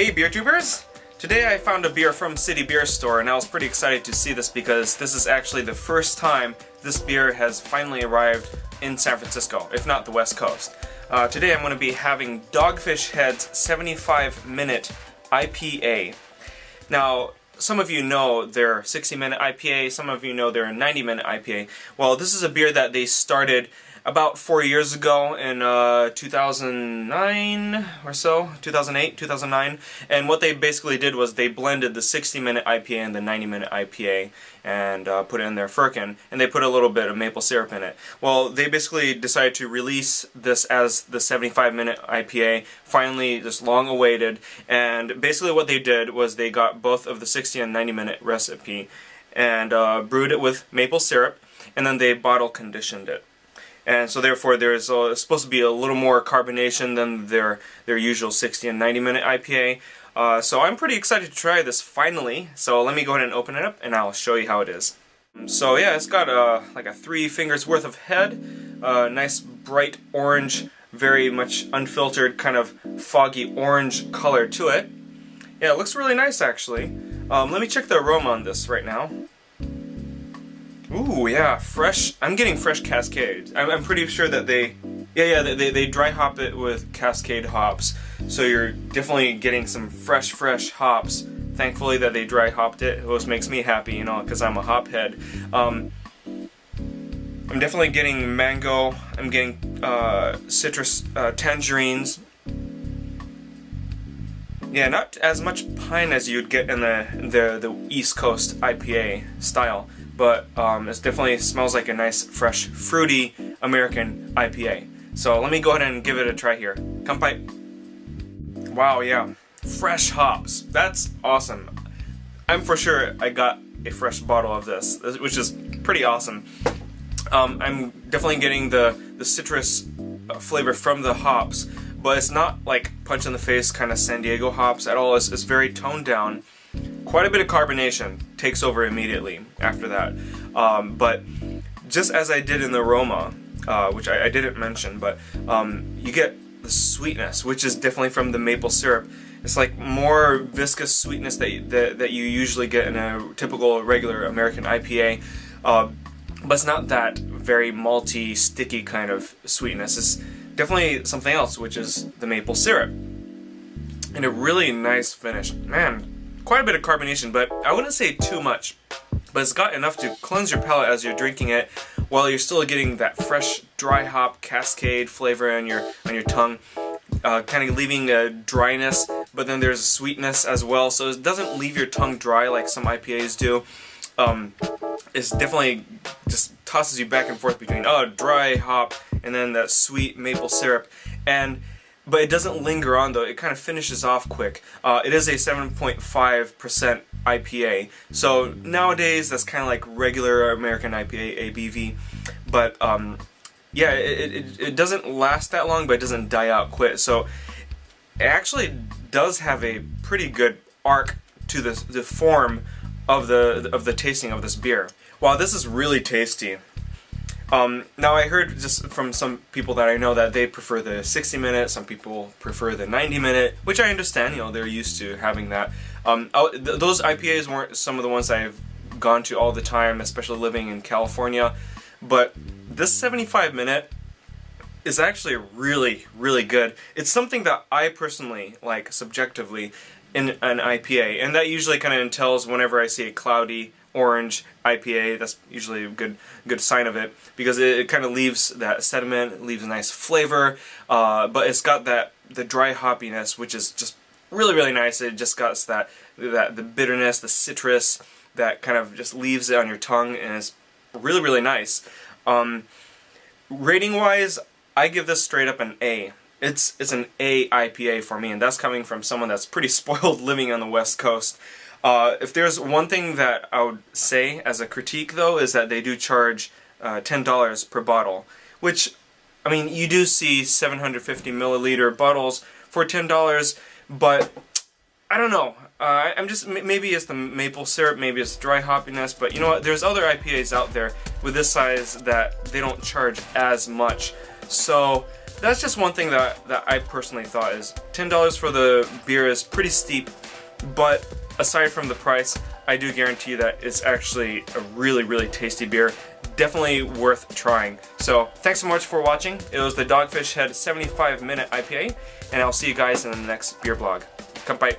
Hey beer tubers! Today I found a beer from City Beer Store and I was pretty excited to see this because this is actually the first time this beer has finally arrived in San Francisco, if not the West Coast. Today I'm going to be having Dogfish Head's 75-minute IPA. Now, some of you know their 60-minute IPA, some of you know their 90-minute IPA. Well, this is a beer that they started about 4 years ago in 2009 or so, 2008, 2009, and what they basically did was they blended the 60-minute IPA and the 90-minute IPA and put it in their firkin, and they put a little bit of maple syrup in it. Well, they basically decided to release this as the 75-minute IPA, finally just long awaited, and basically what they did was they got both of the 60 and 90-minute recipe and brewed it with maple syrup, and then they bottle conditioned it. And so therefore there's supposed to be a little more carbonation than their usual 60 and 90-minute IPA. So I'm pretty excited to try this finally. So let me go ahead and open it up and I'll show you how it is. So yeah, it's got like a 3 fingers worth of head, nice bright orange, very much unfiltered kind of foggy orange color to it. Yeah, it looks really nice actually. Let me check the aroma on this right now. Ooh, yeah, fresh. I'm getting fresh Cascade. I'm pretty sure that they dry hop it with Cascade hops. So you're definitely getting some fresh hops. Thankfully that they dry hopped it, which makes me happy, you know, because I'm a hop head. I'm definitely getting mango. I'm getting citrus, tangerines. Yeah, not as much pine as you'd get in the East Coast IPA style. But it definitely smells like a nice, fresh, fruity American IPA. So let me go ahead and give it a try here. Kanpai. Wow, yeah. Fresh hops. That's awesome. I'm for sure I got a fresh bottle of this, which is pretty awesome. I'm definitely getting the citrus flavor from the hops, but it's not like punch in the face kind of San Diego hops at all. It's very toned down. Quite a bit of carbonation takes over immediately after that, but just as I did in the aroma, which I didn't mention, but you get the sweetness, which is definitely from the maple syrup. It's like more viscous sweetness that you usually get in a typical regular American IPA, but it's not that very malty, sticky kind of sweetness. It's definitely something else, which is the maple syrup, and a really nice finish. Man, quite a bit of carbonation, but I wouldn't say too much. But it's got enough to cleanse your palate as you're drinking it, while you're still getting that fresh, dry hop Cascade flavor on your tongue, kind of leaving a dryness. But then there's a sweetness as well, so it doesn't leave your tongue dry like some IPAs do. It's definitely just tosses you back and forth between dry hop and then that sweet maple syrup. But it doesn't linger on though, it kind of finishes off quick. It is a 7.5% IPA, so nowadays that's kind of like regular American IPA ABV, but yeah, it doesn't last that long, but it doesn't die out quick, so it actually does have a pretty good arc to the form of the tasting of this beer. Wow, this is really tasty. Now I heard just from some people that I know that they prefer the 60-minute, some people prefer the 90-minute, which I understand, you know, they're used to having that. Those IPAs weren't some of the ones I've gone to all the time, especially living in California, but this 75-minute is actually really, really good. It's something that I personally like subjectively in an IPA, and that usually kind of entails whenever I see a cloudy orange IPA, that's usually a good sign of it, because it kind of leaves that sediment, it leaves a nice flavor, but it's got the dry hoppiness, which is just really, really nice. It just got the bitterness, the citrus, that kind of just leaves it on your tongue, and it's really, really nice. Rating wise, I give this straight up an A. It's an A IPA for me, and that's coming from someone that's pretty spoiled living on the West Coast. If there's one thing that I would say as a critique, though, is that they do charge $10 per bottle, which, I mean, you do see 750 milliliter bottles for $10, but I don't know. I'm just, maybe it's the maple syrup, maybe it's dry hoppiness, but you know what, there's other IPAs out there with this size that they don't charge as much. So that's just one thing that I personally thought is $10 for the beer is pretty steep, but aside from the price, I do guarantee that it's actually a really, really tasty beer. Definitely worth trying. So thanks so much for watching. It was the Dogfish Head 75-minute IPA, and I'll see you guys in the next beer blog. Kampai.